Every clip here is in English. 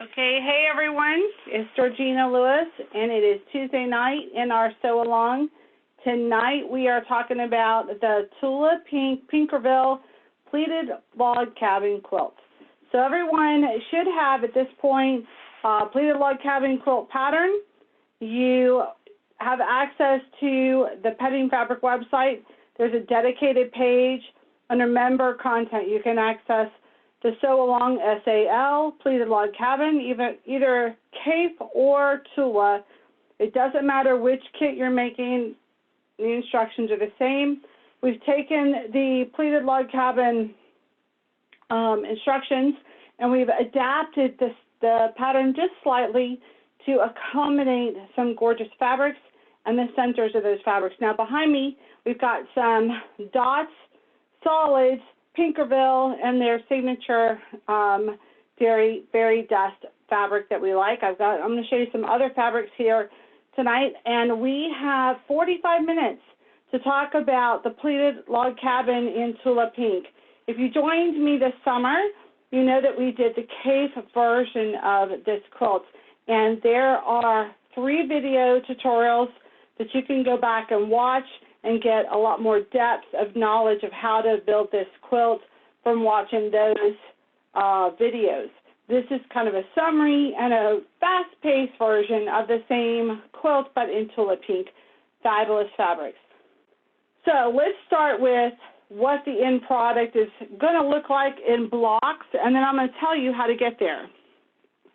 Okay, hey everyone, it's Georgina Lewis, and it is Tuesday night in our Sew Along. Tonight we are talking about the Tula Pinkerville Pleated Log Cabin Quilt. So everyone should have at this point Pleated Log Cabin Quilt pattern. You have access to the Petting Fabric website. There's a dedicated page under Member Content. You can access the Sew Along SAL, Pleated Log Cabin, either Cape or Tula. It doesn't matter which kit you're making, the instructions are the same. We've taken the Pleated Log Cabin instructions and we've adapted the pattern just slightly to accommodate some gorgeous fabrics and the centers of those fabrics. Now behind me, we've got some dots, solids, Pinkerville, and their signature berry dust fabric that we like. I'm going to show you some other fabrics here tonight, and we have 45 minutes to talk about the Pleated Log Cabin in Tula Pink. If you joined me this summer, you know that we did the Cape version of this quilt, and there are 3 video tutorials that you can go back and watch and get a lot more depth of knowledge of how to build this quilt from watching those videos. This is kind of a summary and a fast-paced version of the same quilt, but in Tula Pink. Fabulous fabrics. So let's start with what the end product is going to look like in blocks, and then I'm going to tell you how to get there.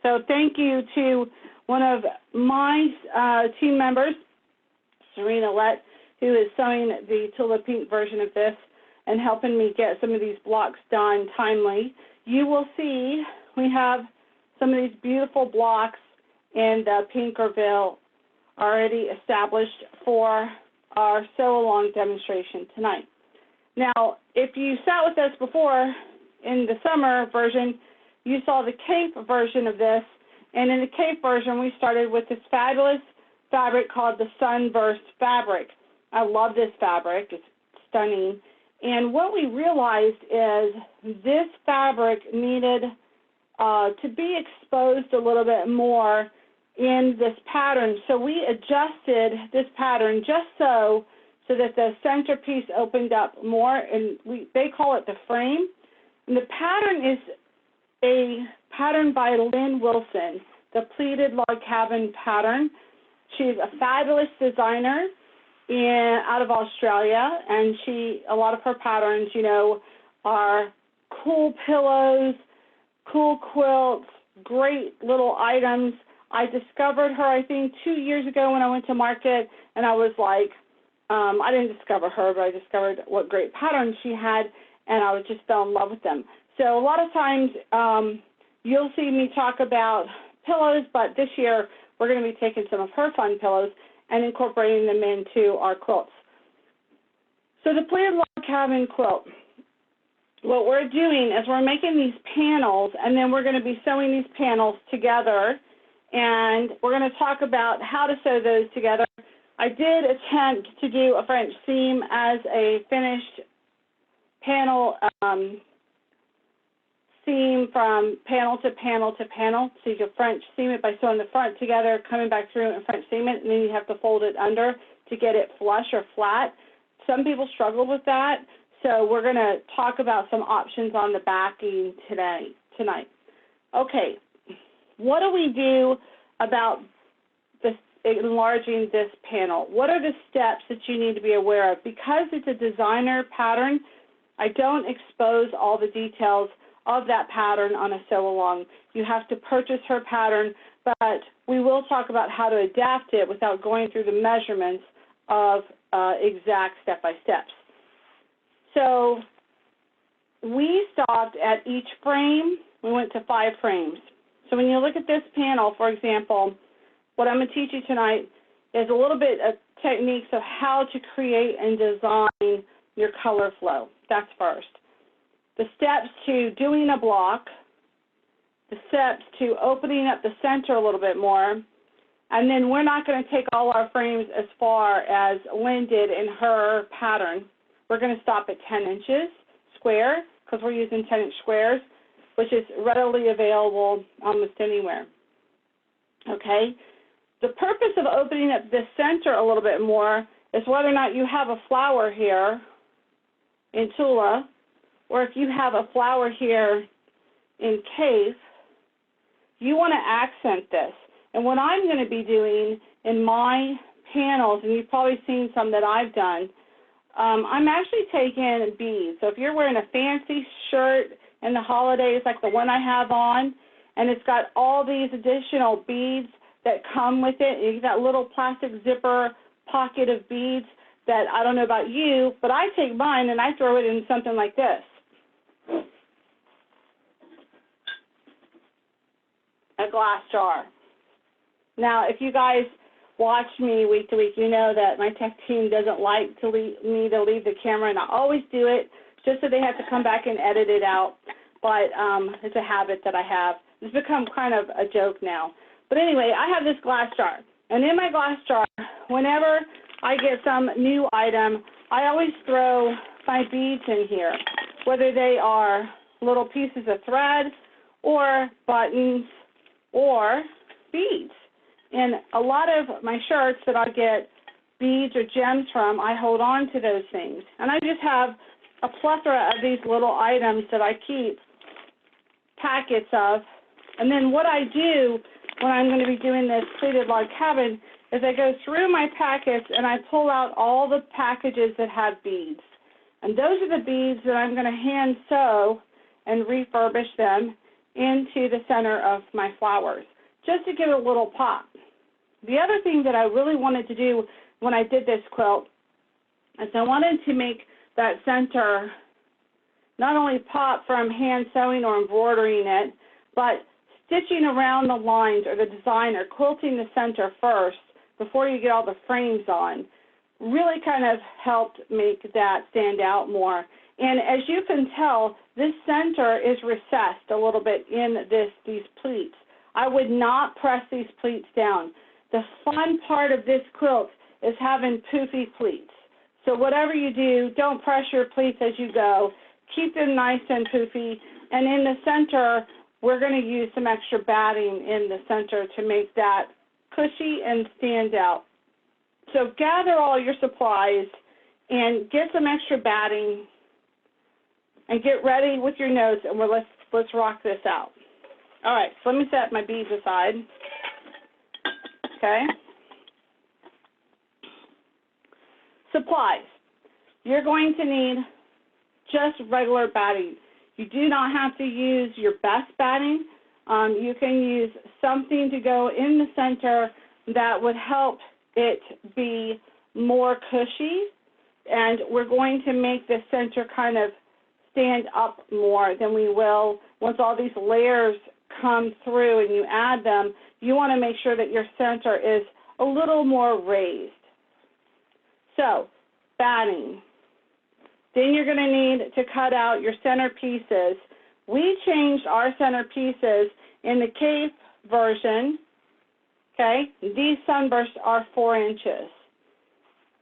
So thank you to one of my team members, Serena Lett, who is sewing the Tula Pink version of this and helping me get some of these blocks done timely. You will see we have some of these beautiful blocks in the Pinkerville already established for our Sew Along demonstration tonight. Now, if you sat with us before in the summer version, you saw the Cape version of this, and in the Cape version we started with this fabulous fabric called the Sunburst fabric. I love this fabric. It's stunning. And what we realized is this fabric needed to be exposed a little bit more in this pattern. So we adjusted this pattern just so that the centerpiece opened up more, and they call it the frame. And the pattern is a pattern by Lynn Wilson, the Pleated Log Cabin pattern. She's a fabulous designer out of Australia, and a lot of her patterns, you know, are cool pillows, cool quilts, great little items. I discovered her, I think, 2 years ago when I went to market, and I was like, I didn't discover her, but I discovered what great patterns she had, and I just fell in love with them. So a lot of times you'll see me talk about pillows, but this year we're going to be taking some of her fun pillows and incorporating them into our quilts. So the Pleated Log Cabin quilt, what we're doing is we're making these panels, and then we're going to be sewing these panels together, and we're going to talk about how to sew those together. I did attempt to do a French seam as a finished panel seam from panel to panel to panel. So you can French seam it by sewing the front together, coming back through and French seam it, and then you have to fold it under to get it flush or flat. Some people struggle with that, so we're going to talk about some options on the backing tonight. Okay, what do we do about enlarging this panel? What are the steps that you need to be aware of? Because it's a designer pattern, I don't expose all the details of that pattern on a Sew Along. You have to purchase her pattern, but we will talk about how to adapt it without going through the measurements of exact step-by-steps. So we stopped at each frame. We went to 5 frames. So when you look at this panel, for example, what I'm going to teach you tonight is a little bit of techniques of how to create and design your color flow. That's first. The steps to doing a block, the steps to opening up the center a little bit more, and then we're not going to take all our frames as far as Lynn did in her pattern. We're going to stop at 10 inches square because we're using 10-inch squares. which is readily available almost anywhere. Okay? The purpose of opening up this center a little bit more is whether or not you have a flower here in Tula, or if you have a flower here in Cave, you want to accent this. And what I'm going to be doing in my panels, and you've probably seen some that I've done, I'm actually taking beads. So if you're wearing a fancy shirt in the holidays like the one I have on, and it's got all these additional beads that come with it, and you've got a little plastic zipper pocket of beads that, I don't know about you, but I take mine and I throw it in something like this. A glass jar. Now, if you guys watch me week to week, you know that my tech team doesn't like me to leave the camera, and I always do it just so they have to come back and edit it out. But it's a habit that I have. It's become kind of a joke now. But anyway, I have this glass jar. And in my glass jar, whenever I get some new item, I always throw my beads in here, whether they are little pieces of thread or buttons or beads. And a lot of my shirts that I get beads or gems from, I hold on to those things. And I just have a plethora of these little items that I keep packets of. And then what I do when I'm going to be doing this pleated log cabin is I go through my packets and I pull out all the packages that have beads. And those are the beads that I'm going to hand sew and refurbish them into the center of my flowers, just to give it a little pop. The other thing that I really wanted to do when I did this quilt is I wanted to make that center not only pop from hand sewing or embroidering it, but stitching around the lines or the design or quilting the center first before you get all the frames on really kind of helped make that stand out more. And as you can tell, this center is recessed a little bit in these pleats. I would not press these pleats down. The fun part of this quilt is having poofy pleats. So whatever you do, don't press your pleats as you go. Keep them nice and poofy. And in the center, we're going to use some extra batting in the center to make that cushy and stand out. So gather all your supplies and get some extra batting and get ready with your notes, and let's rock this out. All right, so let me set my beads aside. Okay. Supplies. You're going to need just regular batting. You do not have to use your best batting. You can use something to go in the center that would help it be more cushy, and we're going to make the center kind of stand up more than we will once all these layers come through and you add them. You want to make sure that your center is a little more raised. So, batting. Then you're going to need to cut out your center pieces. We changed our center pieces in the Cape version. Okay, these sunbursts are 4 inches.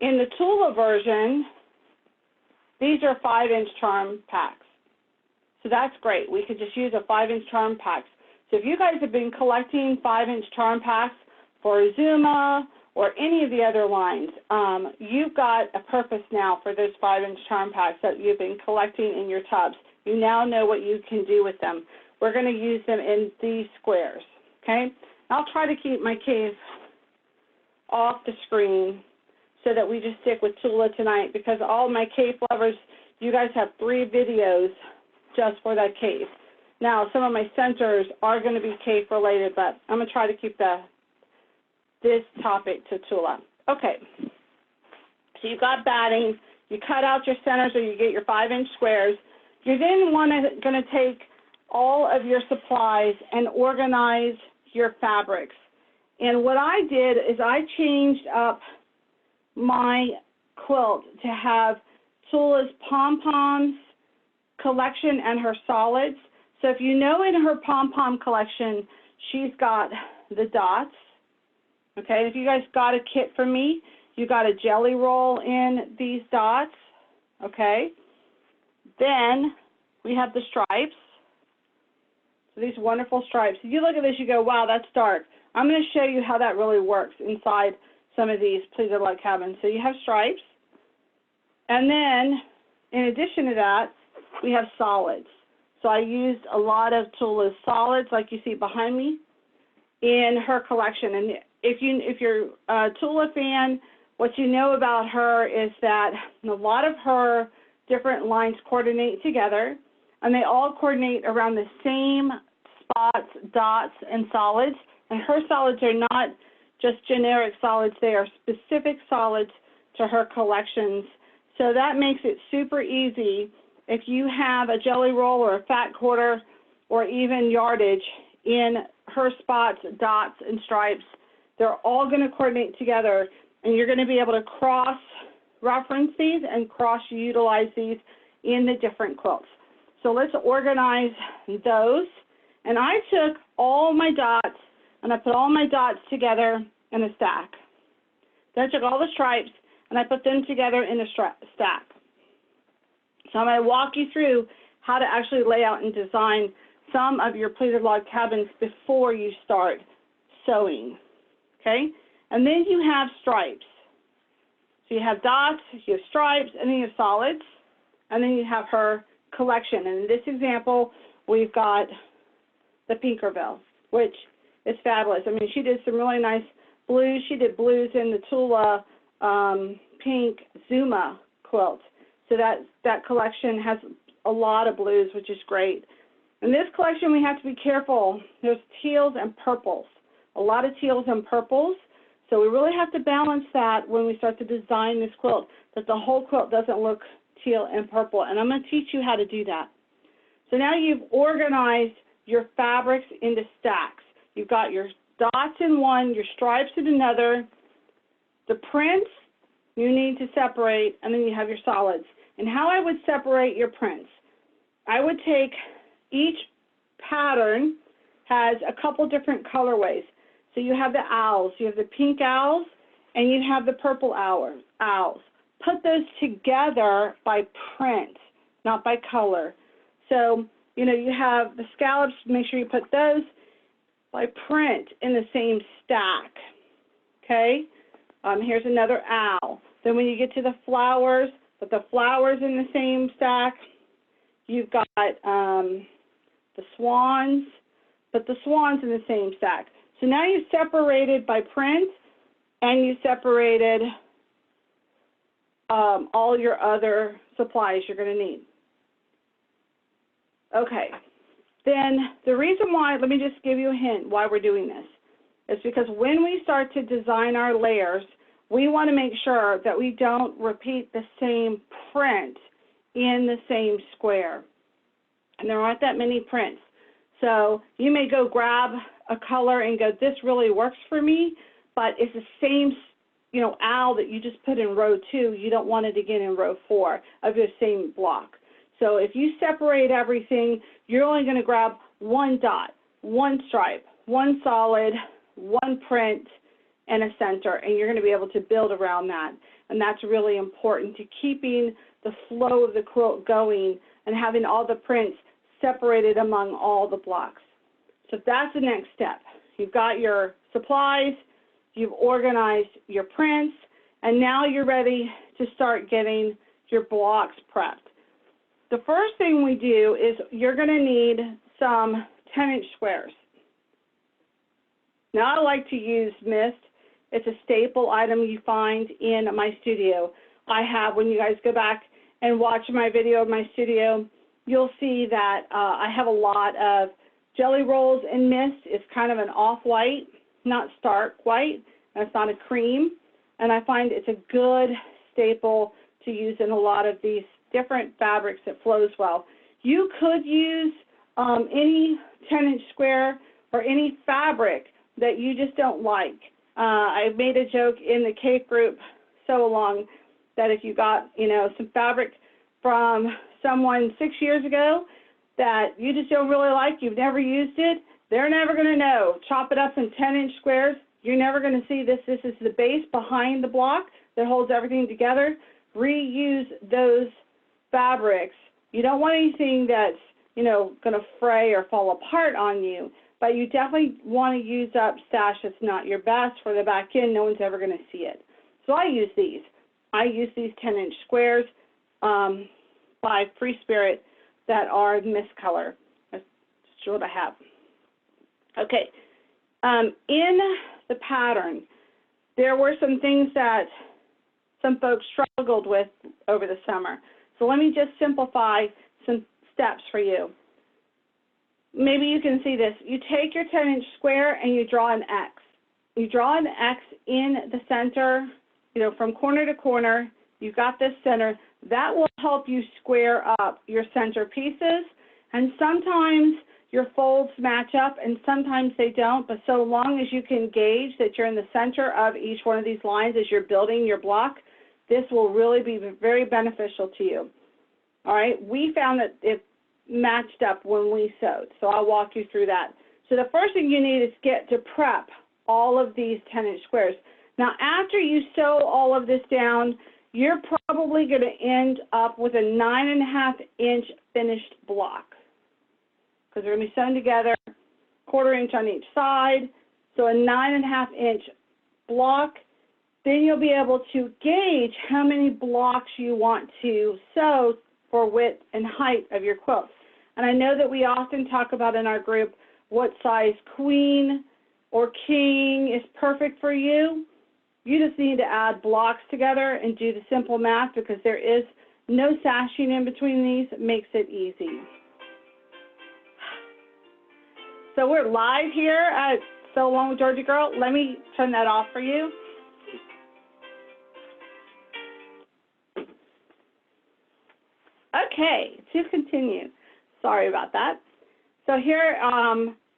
In the Tula version, these are 5-inch charm packs. So that's great. We could just use a 5-inch charm pack. So if you guys have been collecting 5-inch charm packs for Zuma or any of the other lines, you've got a purpose now for those 5-inch charm packs that you've been collecting in your tubs. You now know what you can do with them. We're going to use them in these squares, okay? I'll try to keep my cave off the screen so that we just stick with Tula tonight, because all my cave lovers, you guys have 3 videos just for that cave. Now, some of my centers are going to be cave related, but I'm going to try to keep this topic to Tula. Okay, so you've got batting, you cut out your centers or you get your 5-inch squares. You're then going to take all of your supplies and organize your fabrics. And what I did is I changed up my quilt to have Tula's pom-poms collection and her solids. So if you know in her pom-pom collection, she's got the dots. Okay, if you guys got a kit from me, you got a jelly roll in these dots. Okay, then we have the stripes. So these wonderful stripes. If you look at this, you go, wow, that's dark. I'm going to show you how that really works inside some of these pleated log cabins. So you have stripes. And then, in addition to that, we have solids. So I used a lot of Tula's solids, like you see behind me, in her collection. And if you're a Tula fan, what you know about her is that a lot of her different lines coordinate together, and they all coordinate around the same spots, dots, and solids. And her solids are not just generic solids. They are specific solids to her collections. So that makes it super easy if you have a jelly roll or a fat quarter or even yardage in her spots, dots, and stripes. They're all going to coordinate together, and you're going to be able to cross-reference these and cross-utilize these in the different quilts. So let's organize those. And I took all my dots, and I put all my dots together in a stack. Then I took all the stripes, and I put them together in a stack. So I'm going to walk you through how to actually lay out and design some of your pleated log cabins before you start sewing, okay? And then you have stripes. So you have dots, you have stripes, and then you have solids, and then you have her collection. And in this example, we've got the Pinkerville, which is fabulous. I mean, she did some really nice blues. She did blues in the Tula pink Zuma quilt. So that collection has a lot of blues, which is great. In this collection, we have to be careful. There's teals and purples, a lot of teals and purples. So we really have to balance that when we start to design this quilt, that the whole quilt doesn't look teal and purple. And I'm going to teach you how to do that. So now you've organized your fabrics into stacks. You've got your dots in one, your stripes in another, the prints you need to separate, and then you have your solids. And how I would separate your prints, I would take each pattern has a couple different colorways. So you have the owls, you have the pink owls, and you have the purple owls. Put those together by print, not by color. So, you know, you have the scallops, make sure you put those by print in the same stack, okay? Here's another owl. Then when you get to the flowers, put the flowers in the same stack. You've got the swans, put the swans in the same stack. So now you've separated by print, and you separated all your other supplies you're going to need. Okay, then the reason why, let me just give you a hint why we're doing this. It's because when we start to design our layers, we want to make sure that we don't repeat the same print in the same square. And there aren't that many prints. So you may go grab a color and go, this really works for me, but it's the same, you know, owl that you just put in row 2. You don't want it again in row 4 of your same block. So if you separate everything, you're only going to grab one dot, one stripe, one solid, one print, and a center, and you're going to be able to build around that. And that's really important to keeping the flow of the quilt going and having all the prints separated among all the blocks. So that's the next step. You've got your supplies, you've organized your prints, and now you're ready to start getting your blocks prepped. The first thing we do is you're going to need some 10-inch squares. Now I like to use mist. It's a staple item you find in my studio. I have, when you guys go back and watch my video of my studio, you'll see that I have a lot of jelly rolls in mist. It's kind of an off-white, not stark white, and it's not a cream. And I find it's a good staple to use in a lot of these different fabrics that flows well. You could use any 10-inch square or any fabric that you just don't like. I made a joke in the cake group so long that if you got, you know, some fabric from someone 6 years ago that you just don't really like, you've never used it, they're never going to know. Chop it up in 10-inch squares. You're never going to see this. This is the base behind the block that holds everything together. Reuse those fabrics. You don't want anything that's going to fray or fall apart on you. But you definitely want to use up stash that's not your best for the back end. No one's ever going to see it. So I use these. I use these 10-inch squares by Free Spirit that are this color. That's what I have. Okay. In the pattern, there were some things that some folks struggled with over the summer. So let me just simplify some steps for you. Maybe you can see this. You take your 10-inch square and you draw an X. You draw an X in the center, from corner to corner. You've got this center. That will help you square up your center pieces. And sometimes your folds match up and sometimes they don't, but so long as you can gauge that you're in the center of each one of these lines as you're building your block, this will really be very beneficial to you. All right, we found that it matched up when we sewed, so I'll walk you through that. So the first thing you need is to prep all of these 10-inch squares. Now, after you sew all of this down, you're probably going to end up with a 9.5-inch finished block because they're going to be sewn together, 1/4 inch on each side, so a 9.5-inch block. Then you'll be able to gauge how many blocks you want to sew for width and height of your quilt. And I know that we often talk about in our group what size queen or king is perfect for you. You just need to add blocks together and do the simple math because there is no sashing in between these. It makes it easy. So we're live here at Sew Along with Georgia Girl. Let me turn that off for you. Okay, to continue. Sorry about that. So here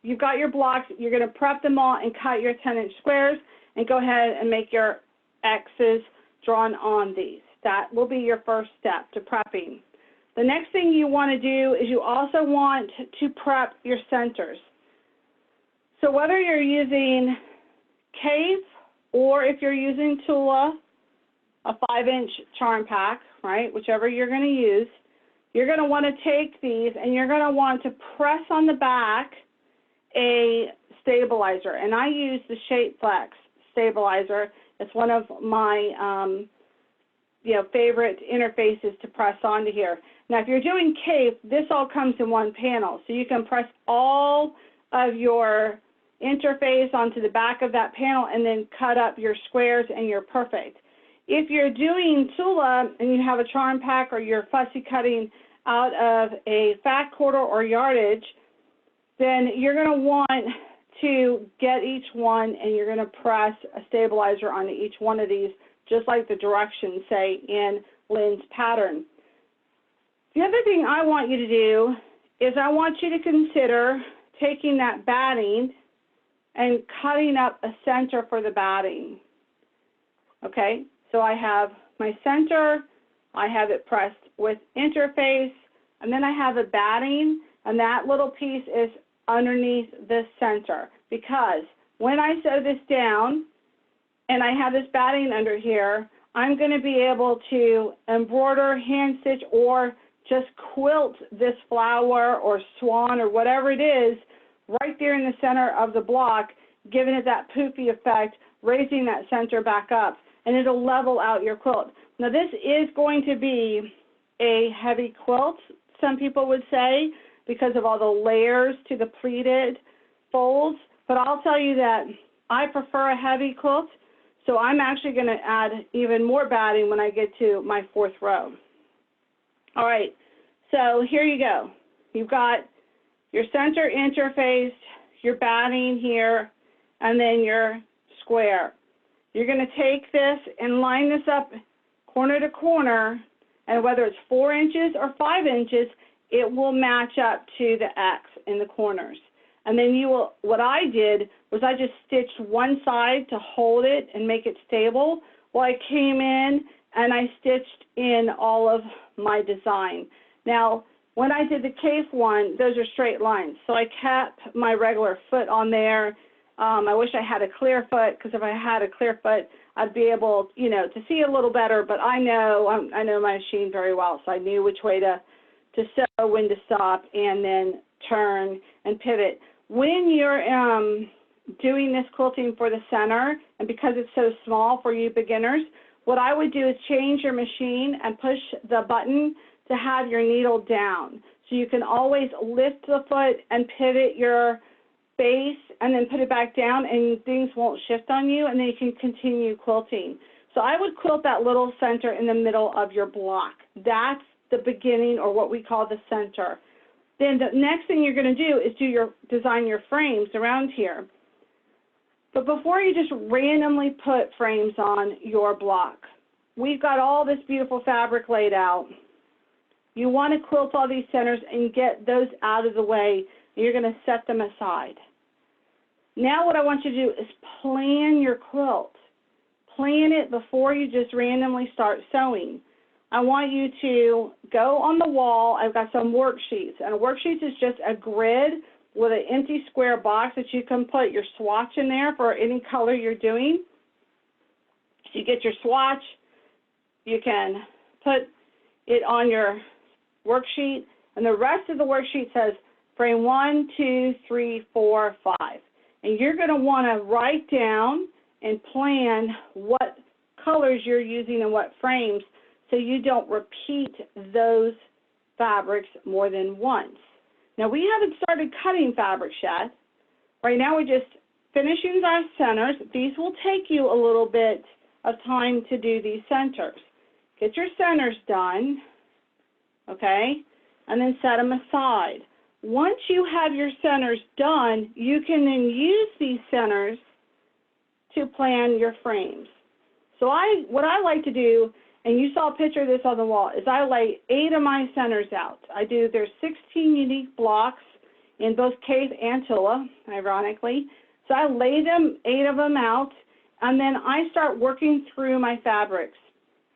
you've got your blocks. You're going to prep them all and cut your 10-inch squares and go ahead and make your X's drawn on these. That will be your first step to prepping. The next thing you want to do is you also want to prep your centers. So whether you're using Cave or if you're using Tula, a 5-inch charm pack, right, whichever you're going to use, you're going to want to take these and you're going to want to press on the back a stabilizer. And I use the Shape Flex stabilizer. It's one of my favorite interfaces to press onto here. Now, if you're doing Cave, this all comes in one panel. So you can press all of your interface onto the back of that panel and then cut up your squares and you're perfect. If you're doing Tula and you have a charm pack or you're fussy cutting out of a fat quarter or yardage, then you're going to want to get each one and you're going to press a stabilizer onto each one of these, just like the directions say in Lynn's pattern. The other thing I want you to do is I want you to consider taking that batting and cutting up a center for the batting. Okay, so I have my center, I have it pressed with interface, and then I have a batting, and that little piece is underneath the center, because when I sew this down and I have this batting under here, I'm going to be able to embroider, hand stitch, or just quilt this flower or swan or whatever it is right there in the center of the block, giving it that poofy effect, raising that center back up, and it'll level out your quilt. Now, this is going to be a heavy quilt, some people would say, because of all the layers to the pleated folds, but I'll tell you that I prefer a heavy quilt, so I'm actually going to add even more batting when I get to my 4th row. All right, so here you go. You've got your center interface, your batting here, and then your square. You're going to take this and line this up corner to corner, and whether it's 4 inches or 5 inches, it will match up to the X in the corners. And then you will, what I did was I just stitched one side to hold it and make it stable, while I came in and I stitched in all of my design. Now, when I did the cave one, those are straight lines, so I kept my regular foot on there. I wish I had a clear foot, because if I had a clear foot, I'd be able, to see a little better, but I know my machine very well, so I knew which way to to sew, when to stop, and then turn and pivot. When you're doing this quilting for the center, and because it's so small for you beginners, what I would do is change your machine and push the button to have your needle down. So you can always lift the foot and pivot your base and then put it back down, and things won't shift on you, and then you can continue quilting. So I would quilt that little center in the middle of your block. That's the beginning, or what we call the center. Then the next thing you're going to do is design your frames around here. But before you just randomly put frames on your block, we've got all this beautiful fabric laid out. You want to quilt all these centers and get those out of the way. You're going to set them aside. Now what I want you to do is plan your quilt. Plan it before you just randomly start sewing. I want you to go on the wall. I've got some worksheets, and worksheets is just a grid with an empty square box that you can put your swatch in there for any color you're doing. So you get your swatch, you can put it on your worksheet, and the rest of the worksheet says frame 1, 2, 3, 4, 5. And you're going to want to write down and plan what colors you're using and what frames, so you don't repeat those fabrics more than once. Now, we haven't started cutting fabrics yet. Right now, we're just finishing our centers. These will take you a little bit of time to do these centers. Get your centers done, okay, and then set them aside. Once you have your centers done, you can then use these centers to plan your frames. So what I like to do, and you saw a picture of this on the wall, is I lay 8 of my centers out. There's 16 unique blocks in both Kate and Tula, ironically. So I lay 8 of them out, and then I start working through my fabrics.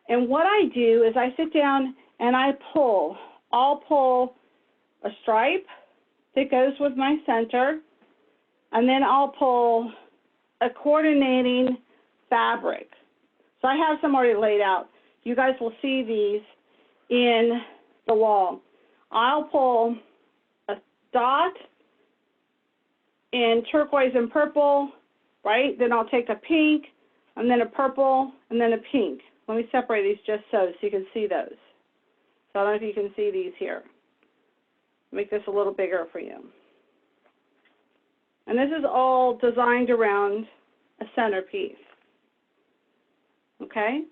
And what I do is I sit down and I'll pull a stripe that goes with my center, and then I'll pull a coordinating fabric. So I have some already laid out. You guys will see these in the wall. I'll pull a dot in turquoise and purple, right? Then I'll take a pink, and then a purple, and then a pink. Let me separate these just so you can see those. So I don't know if you can see these here. Make this a little bigger for you. And this is all designed around a centerpiece. Okay?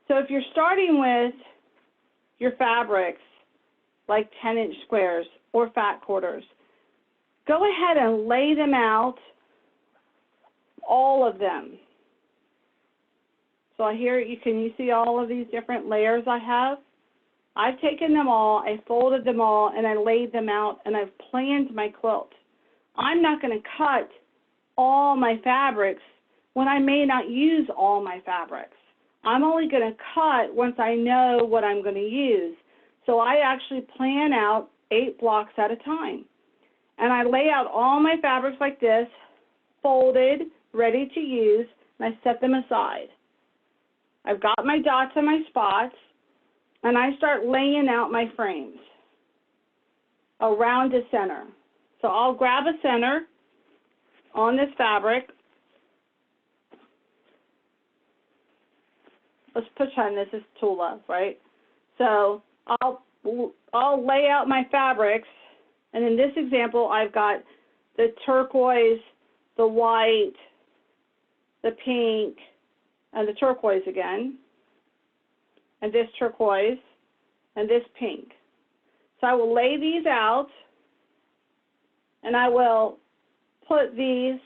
So if you're starting with your fabrics, like 10-inch squares or fat quarters, go ahead and lay them out, all of them. So here you see all of these different layers I have? I've taken them all, I folded them all, and I laid them out, and I've planned my quilt. I'm not going to cut all my fabrics when I may not use all my fabrics. I'm only going to cut once I know what I'm going to use. So I actually plan out 8 blocks at a time. And I lay out all my fabrics like this, folded, ready to use, and I set them aside. I've got my dots and my spots, and I start laying out my frames around the center. So I'll grab a center on this fabric. Let's pretend this is Tula, right? So I'll lay out my fabrics, and in this example, I've got the turquoise, the white, the pink, and the turquoise again, and this turquoise, and this pink. So I will lay these out, and I will put these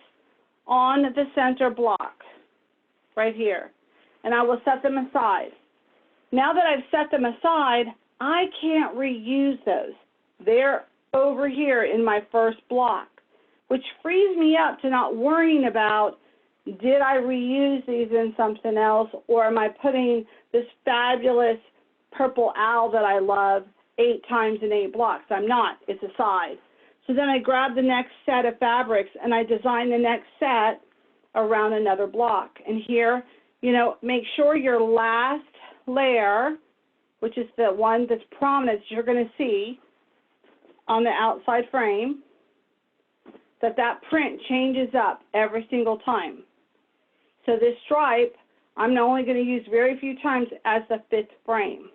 on the center block right here, and I will set them aside. Now that I've set them aside, I can't reuse those. They're over here in my first block, which frees me up to not worrying about, did I reuse these in something else, or am I putting this fabulous purple owl that I love 8 times in 8 blocks? I'm not. It's aside. So then I grab the next set of fabrics, and I design the next set around another block. And here, make sure your last layer, which is the one that's prominent that you're going to see on the outside frame, that print changes up every single time. So this stripe, I'm only going to use very few times as the 5th frame.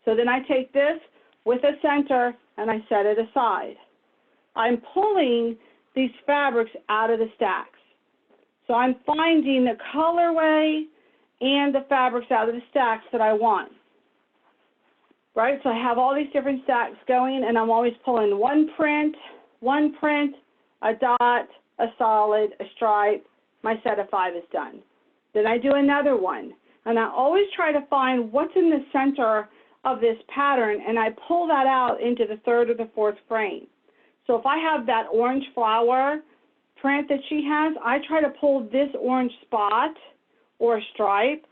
So then I take this with a center and I set it aside. I'm pulling these fabrics out of the stacks. So I'm finding the colorway and the fabrics out of the stacks that I want. Right, so I have all these different stacks going, and I'm always pulling one print, a dot, a solid, a stripe. My set of 5 is done. Then I do another one, and I always try to find what's in the center of this pattern, and I pull that out into the 3rd or the 4th frame. So if I have that orange flower print that she has, I try to pull this orange spot or stripe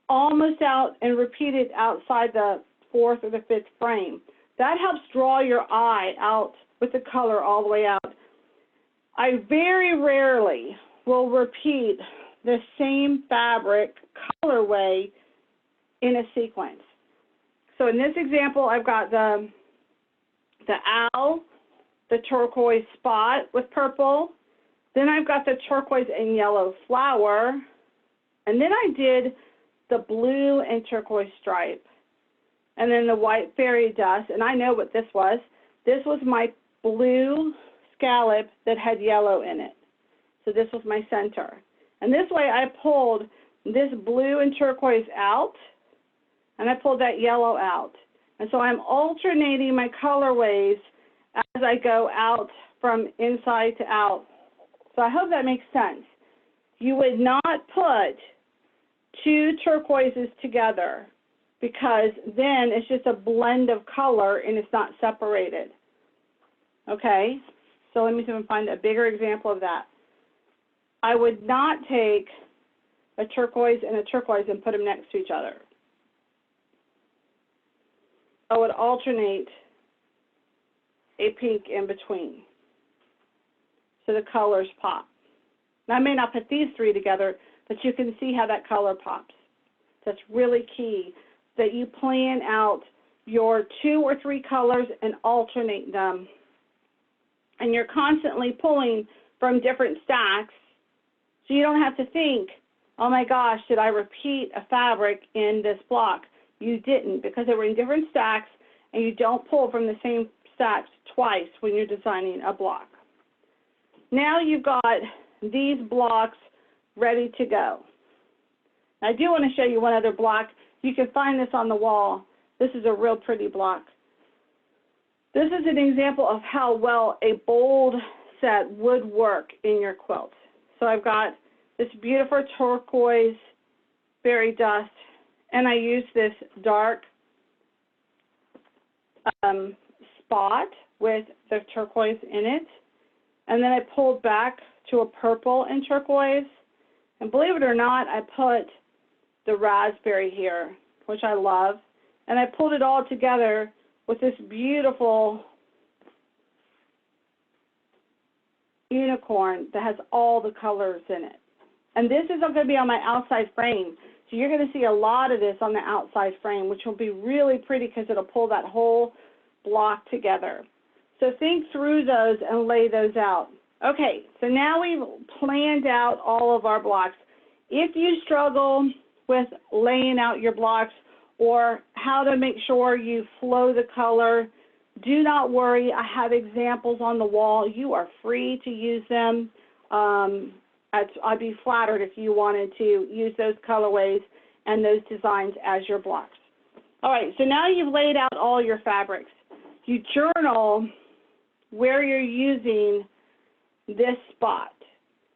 almost out and repeat it outside the 4th or the 5th frame. That helps draw your eye out with the color all the way out. I very rarely will repeat the same fabric colorway in a sequence. So in this example, I've got the owl, the turquoise spot with purple, then I've got the turquoise and yellow flower, and then I did the blue and turquoise stripe, and then the white fairy dust, and I know what this was. This was my blue scallop that had yellow in it. So this was my center. And this way I pulled this blue and turquoise out, and I pulled that yellow out. And so I'm alternating my colorways as I go out from inside to out. So I hope that makes sense. You would not put 2 turquoises together, because then it's just a blend of color and it's not separated. Okay, so let me see if I can find a bigger example of that. I would not take a turquoise and a turquoise and put them next to each other. I would alternate a pink in between so the colors pop. Now I may not put these 3 together, but you can see how that color pops. That's really key, that you plan out your 2 or 3 colors and alternate them. And you're constantly pulling from different stacks, so you don't have to think, oh my gosh, did I repeat a fabric in this block? You didn't, because they were in different stacks, and you don't pull from the same stacks twice when you're designing a block. Now you've got these blocks ready to go. I do want to show you one other block. You can find this on the wall. This is a real pretty block. This is an example of how well a bold set would work in your quilt. So I've got this beautiful turquoise berry dust, and I use this dark spot with the turquoise in it. And then I pulled back to a purple and turquoise. And believe it or not, I put the raspberry here, which I love. And I pulled it all together with this beautiful unicorn that has all the colors in it. And this is going to be on my outside frame. So you're going to see a lot of this on the outside frame, which will be really pretty because it'll pull that whole block together. So think through those and lay those out. Okay, so now we've planned out all of our blocks. If you struggle with laying out your blocks or how to make sure you flow the color, do not worry. I have examples on the wall. You are free to use them. I'd be flattered if you wanted to use those colorways and those designs as your blocks. All right, so now you've laid out all your fabrics. You journal where you're using this spot.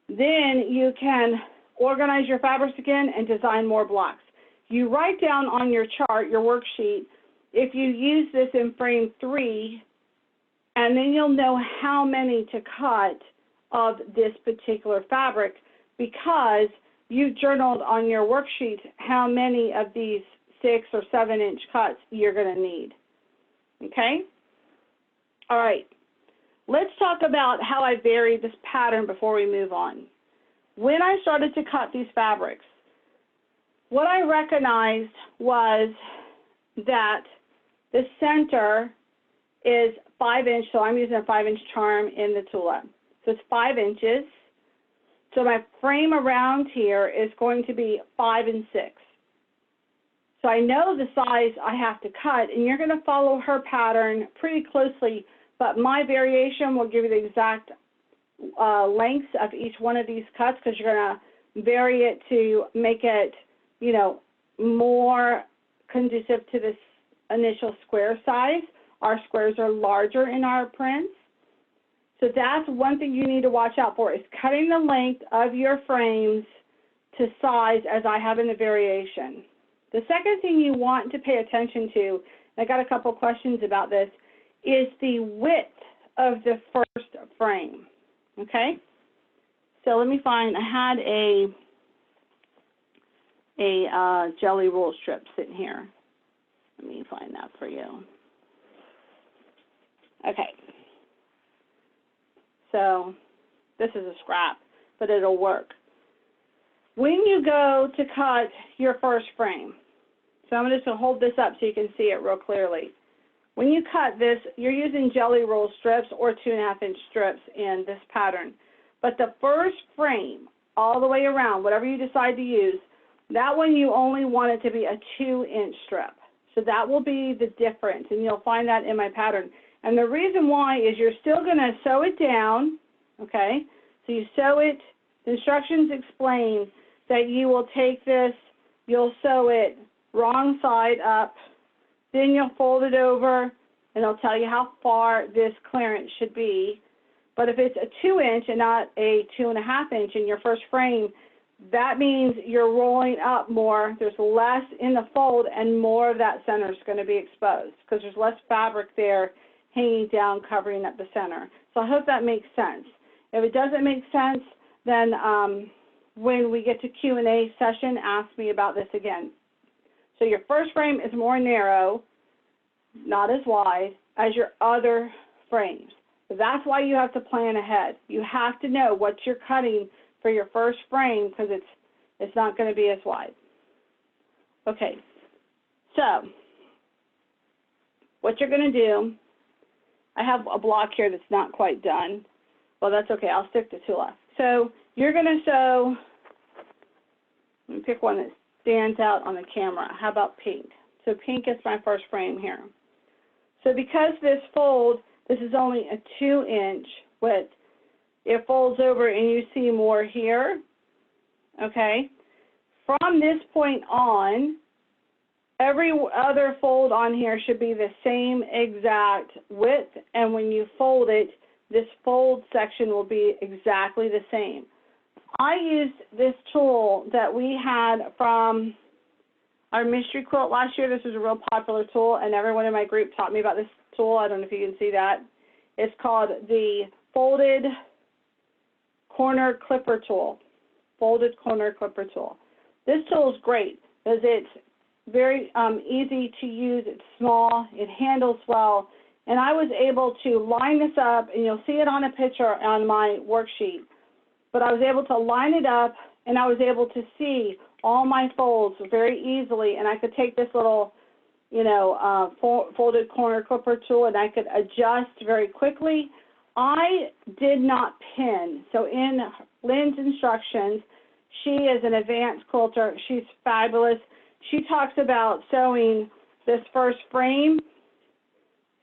Then you can organize your fabrics again and design more blocks. You write down on your chart, your worksheet, if you use this in frame 3, and then you'll know how many to cut of this particular fabric because you journaled on your worksheet how many of these 6 or 7 inch cuts you're going to need. Okay? All right. Let's talk about how I varied this pattern before we move on. When I started to cut these fabrics, what I recognized was that the center is 5 inch, so I'm using a 5-inch charm in the Tula. So it's 5 inches. So my frame around here is going to be 5 and 6. So I know the size I have to cut, and you're going to follow her pattern pretty closely, but my variation will give you the exact lengths of each one of these cuts, because you're going to vary it to make it, you know, more conducive to this initial square size. Our squares are larger in our prints. So that's one thing you need to watch out for, is cutting the length of your frames to size as I have in the variation. The second thing you want to pay attention to, and I got a couple questions about this, is the width of the first frame, okay? So let me find, I had a jelly roll strip sitting here. Let me find that for you. Okay. So this is a scrap, but it'll work. When you go to cut your first frame, so I'm just going to hold this up so you can see it real clearly. When you cut this, you're using jelly roll strips or 2.5-inch strips in this pattern. But the first frame, all the way around, whatever you decide to use, that one you only want it to be a 2-inch strip. So that will be the difference, and you'll find that in my pattern. And the reason why is you're still going to sew it down, okay? So you sew it, the instructions explain that you will take this, you'll sew it wrong side up, then you'll fold it over, and it'll tell you how far this clearance should be. But if it's a 2-inch and not a 2.5-inch in your first frame, that means you're rolling up more. There's less in the fold, and more of that center is going to be exposed because there's less fabric there hanging down, covering up the center. So I hope that makes sense. If it doesn't make sense, then when we get to Q&A session, ask me about this again. So your first frame is more narrow, not as wide as your other frames. That's why you have to plan ahead. You have to know what you're cutting for your first frame, because it's not going to be as wide. Okay, so what you're going to do, I have a block here that's not quite done. Well, that's okay. I'll stick to Tula. So you're going to sew, let me pick one that stands out on the camera. How about pink? So pink is my first frame here. So because this fold, this is only a 2-inch width, it folds over and you see more here, okay? From this point on, every other fold on here should be the same exact width, and when you fold it, this fold section will be exactly the same. I used this tool that we had from our mystery quilt last year. This was a real popular tool, and everyone in my group taught me about this tool. I don't know if you can see that. It's called the Folded Corner Clipper Tool. Folded Corner Clipper Tool. This tool is great because it's very easy to use. It's small. It handles well. And I was able to line this up, and you'll see it on a picture on my worksheet. But I was able to line it up, and I was able to see all my folds very easily. And I could take this little, you know, folded corner clipper tool, and I could adjust very quickly. I did not pin. So in Lynn's instructions, she is an advanced quilter. She's fabulous. She talks about sewing this first frame.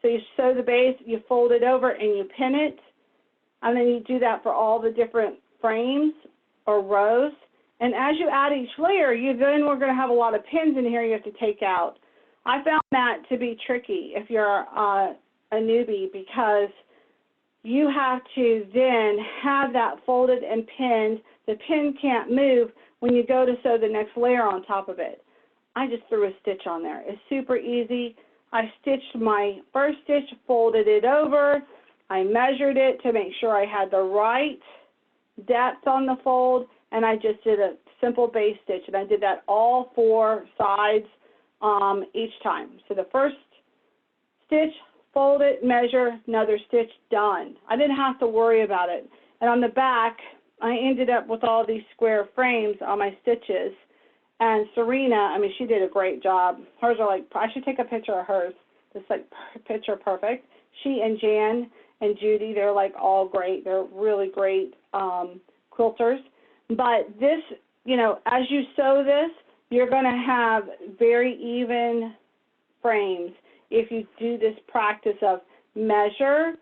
So you sew the base, you fold it over, and you pin it. And then you do that for all the different frames or rows. And as you add each layer, then we're going to have a lot of pins in here you have to take out. I found that to be tricky if you're a newbie, because you have to then have that folded and pinned. The pin can't move when you go to sew the next layer on top of it. I just threw a stitch on there. It's super easy. I stitched my first stitch, folded it over. I measured it to make sure I had the right depth on the fold, and I just did a simple base stitch, and I did that all 4 sides each time. So the first stitch, fold it, measure, another stitch, done. I didn't have to worry about it. And on the back, I ended up with all these square frames on my stitches, And Serena, I mean, she did a great job. Hers are like, I should take a picture of hers. It's like picture perfect. She and Jan and Judy, they're like all great. They're really great quilters. But this, you know, as you sew this, you're going to have very even frames if you do this practice of measure,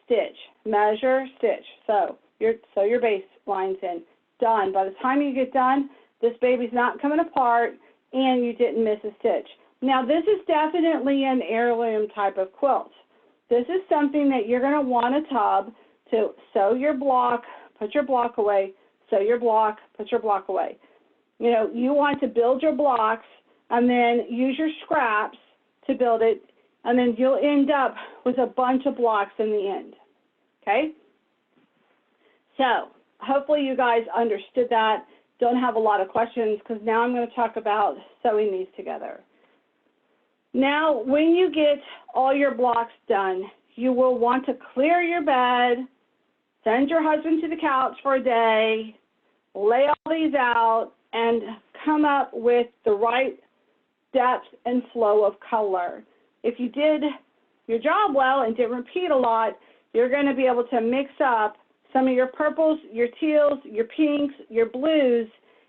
stitch, measure, stitch. So your base lines in. Done. By the time you get done, this baby's not coming apart and you didn't miss a stitch. Now, this is definitely an heirloom type of quilt. This is something that you're going to want a tub to sew your block, put your block away, sew your block, put your block away. You know, you want to build your blocks and then use your scraps to build it, and then you'll end up with a bunch of blocks in the end, okay? So hopefully you guys understood that. Don't have a lot of questions because now I'm going to talk about sewing these together. Now, when you get all your blocks done, you will want to clear your bed, send your husband to the couch for a day, lay all these out, and come up with the right depth and flow of color. If you did your job well and didn't repeat a lot, you're going to be able to mix up some of your purples, your teals, your pinks, your blues,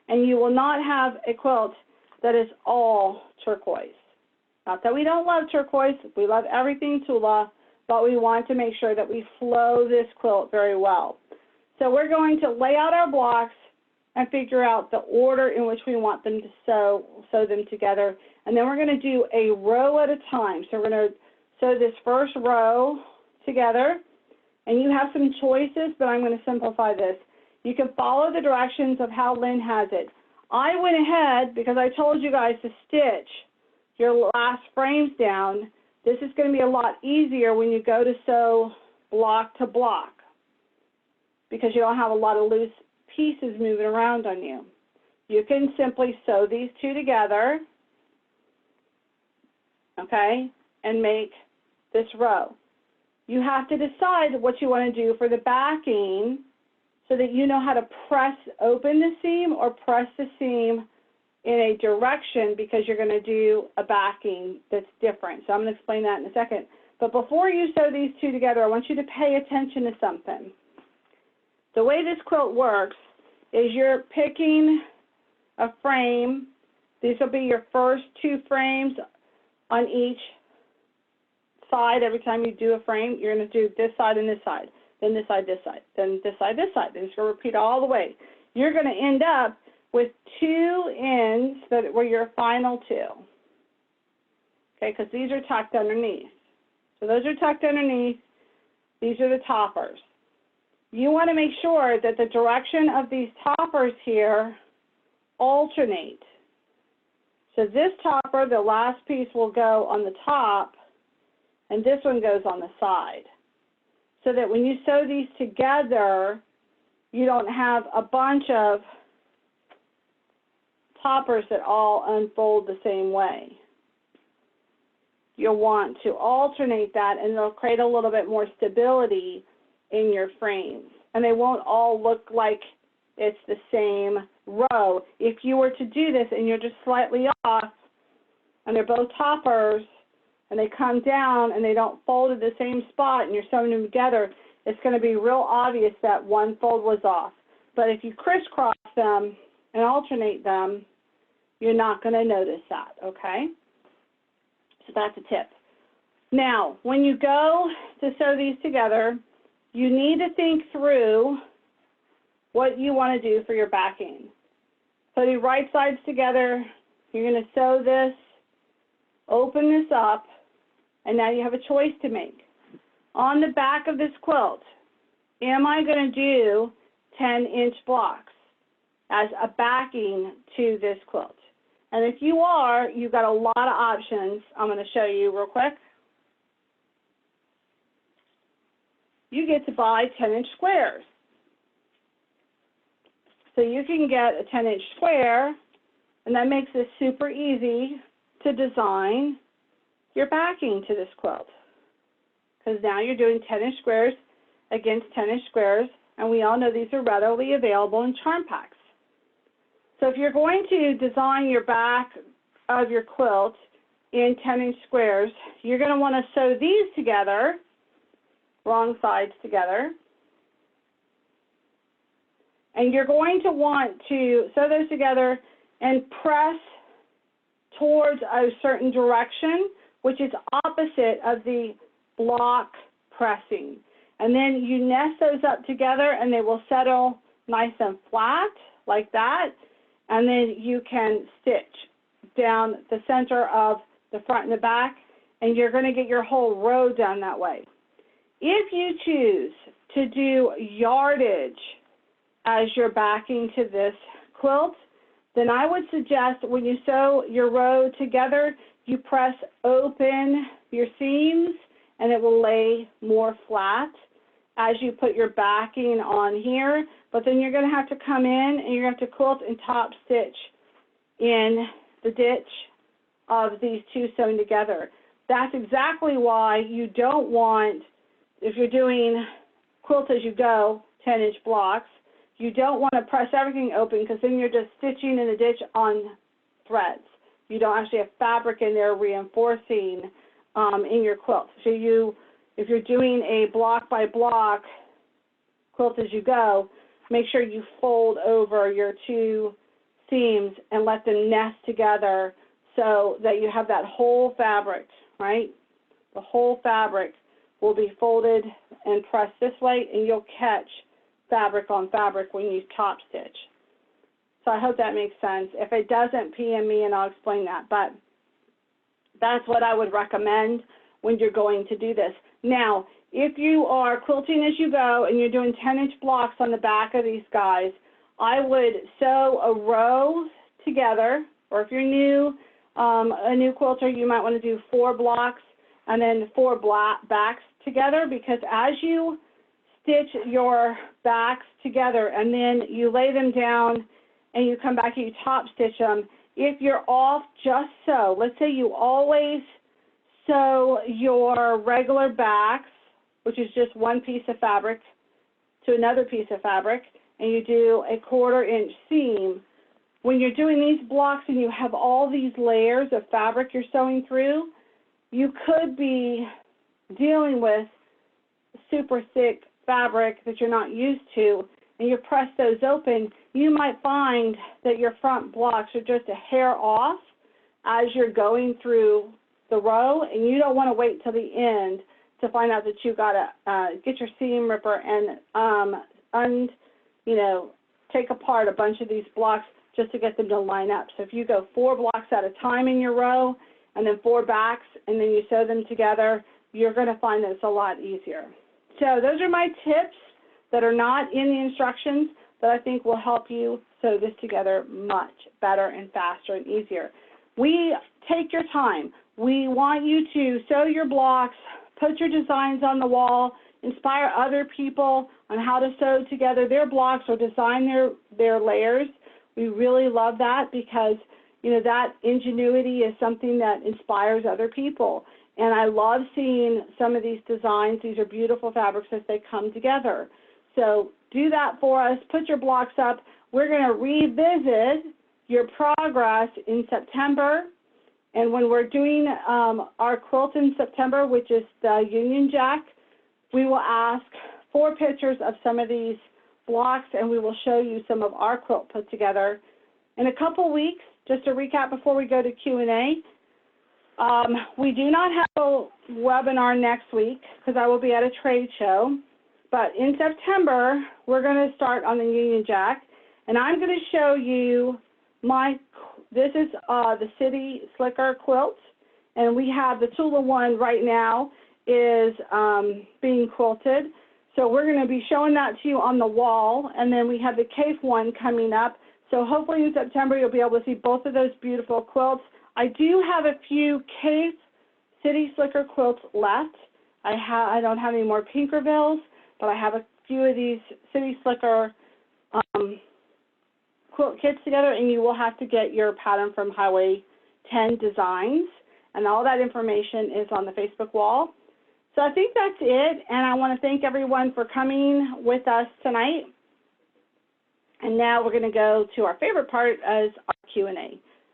and you will not have a quilt that is all turquoise. Not that we don't love turquoise, we love everything Tula, but we want to make sure that we flow this quilt very well. So we're going to lay out our blocks and figure out the order in which we want them to sew them together. And then we're going to do a row at a time. So we're going to sew this first row together. And you have some choices, but I'm going to simplify this. You can follow the directions of how Lynn has it. I went ahead because I told you guys to stitch your last frames down. This is going to be a lot easier when you go to sew block to block because you don't have a lot of loose pieces moving around on you. You can simply sew these two together, okay, and make this row. You have to decide what you want to do for the backing so that you know how to press open the seam or press the seam in a direction because you're going to do a backing that's different. So I'm going to explain that in a second. But before you sew these two together, I want you to pay attention to something. The way this quilt works is you're picking a frame. These will be your first two frames on each side. Every time you do a frame, you're going to do this side and this side, then this side, then this side, this side. Then it's going to repeat all the way. You're going to end up with two ends that were your final two, okay, because these are tucked underneath. So those are tucked underneath. These are the toppers. You want to make sure that the direction of these toppers here alternate. So this topper, the last piece, will go on the top, and this one goes on the side. So that when you sew these together, you don't have a bunch of toppers that all unfold the same way. You'll want to alternate that, and it'll create a little bit more stability in your frames. And they won't all look like it's the same row. If you were to do this and you're just slightly off, and they're both toppers, and they come down and they don't fold at the same spot and you're sewing them together, it's going to be real obvious that one fold was off. But if you crisscross them and alternate them, you're not going to notice that, okay? So that's a tip. Now, when you go to sew these together, you need to think through what you want to do for your backing. Put the right sides together. You're going to sew this, open this up, and now you have a choice to make. On the back of this quilt, am I going to do 10-inch blocks as a backing to this quilt? And if you are, you've got a lot of options. I'm going to show you real quick. You get to buy 10-inch squares. So you can get a 10-inch square, and that makes it super easy to design your backing to this quilt. Because now you're doing 10-inch squares against 10-inch squares, and we all know these are readily available in charm packs. So if you're going to design your back of your quilt in 10-inch squares, you're going to want to sew these together, wrong sides together. And you're going to want to sew those together and press towards a certain direction, which is opposite of the block pressing. And then you nest those up together and they will settle nice and flat like that. And then you can stitch down the center of the front and the back, and you're going to get your whole row done that way. If you choose to do yardage as your backing to this quilt, then I would suggest when you sew your row together, you press open your seams and it will lay more flat as you put your backing on here. But then you're going to have to come in and you're going to have to quilt and top stitch in the ditch of these two sewn together. That's exactly why you don't want, if you're doing quilt as you go, 10-inch blocks, you don't want to press everything open because then you're just stitching in the ditch on threads. You don't actually have fabric in there reinforcing in your quilt. So if you're doing a block by block quilt as you go, make sure you fold over your two seams and let them nest together so that you have that whole fabric, right? The whole fabric will be folded and pressed this way, and you'll catch fabric on fabric when you top stitch. So I hope that makes sense. If it doesn't, PM me and I'll explain that. But that's what I would recommend when you're going to do this. Now, if you are quilting as you go and you're doing 10-inch blocks on the back of these guys, I would sew a row together, or if you're a new quilter, you might want to do 4 blocks and then 4 backs together, because as you stitch your backs together and then you lay them down and you come back and you top stitch them, if you're off just so, let's say you always sew your regular backs, which is just one piece of fabric, to another piece of fabric, and you do a 1/4-inch seam. When you're doing these blocks and you have all these layers of fabric you're sewing through, you could be dealing with super thick fabric that you're not used to, and you press those open, you might find that your front blocks are just a hair off as you're going through the row, and you don't want to wait till the end to find out that you got to get your seam ripper and take apart a bunch of these blocks just to get them to line up. So if you go 4 blocks at a time in your row and then 4 backs and then you sew them together, you're going to find that it's a lot easier. So those are my tips that are not in the instructions that I think will help you sew this together much better and faster and easier. We take your time. We want you to sew your blocks, put your designs on the wall, inspire other people on how to sew together their blocks or design their layers. We really love that because, that ingenuity is something that inspires other people. And I love seeing some of these designs. These are beautiful fabrics as they come together. So do that for us. Put your blocks up. We're going to revisit your progress in September. And when we're doing our quilt in September, which is the Union Jack, we will ask for pictures of some of these blocks, and we will show you some of our quilt put together. In a couple weeks, just to recap before we go to Q&A, we do not have a webinar next week because I will be at a trade show. But in September, we're going to start on the Union Jack, and I'm going to show you this is the City Slicker quilt, and we have the Tula one right now is being quilted. So we're going to be showing that to you on the wall, and then we have the Cape one coming up. So hopefully in September you'll be able to see both of those beautiful quilts. I do have a few Cape City Slicker quilts left. I don't have any more Pinkervilles, but I have a few of these City Slicker quilt kits together, and you will have to get your pattern from Highway 10 Designs, and all that information is on the Facebook wall. So I think that's it, and I want to thank everyone for coming with us tonight. And now we're going to go to our favorite part as our Q&A.